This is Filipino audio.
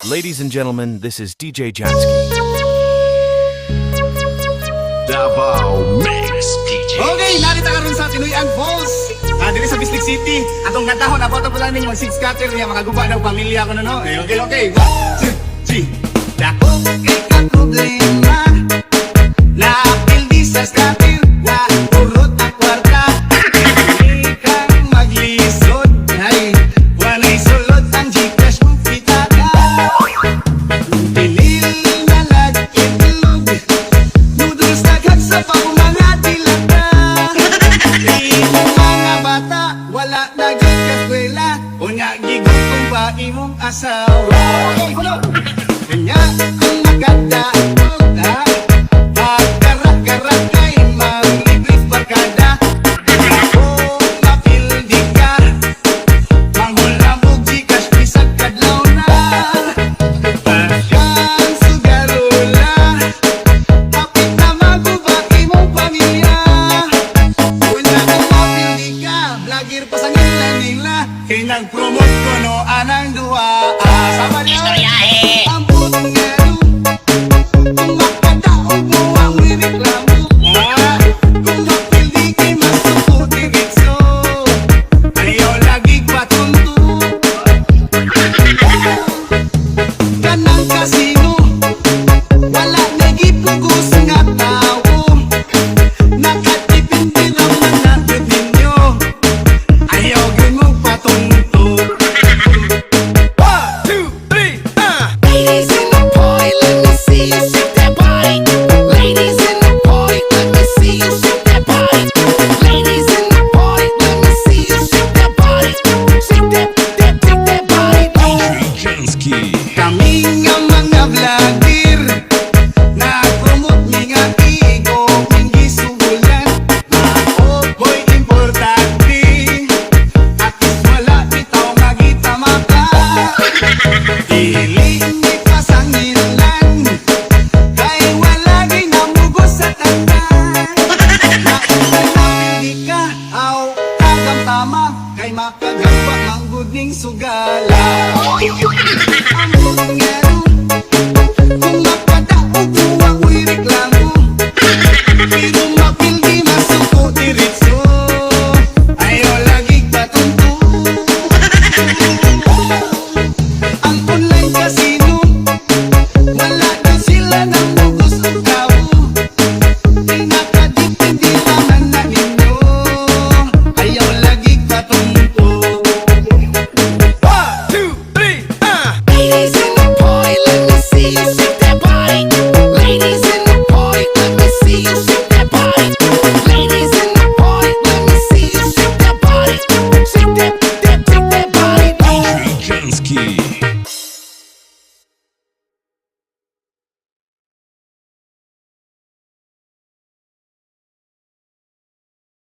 Ladies and gentlemen, this is DJ Jansky. Davao Mix DJ. Okay, narita karon sa Tinuyan Falls. Dili sa Bislig City. Atong natahon, abot po lang ninyo mag-six scatter niya, makaguba ng pamilya ko no. Okay.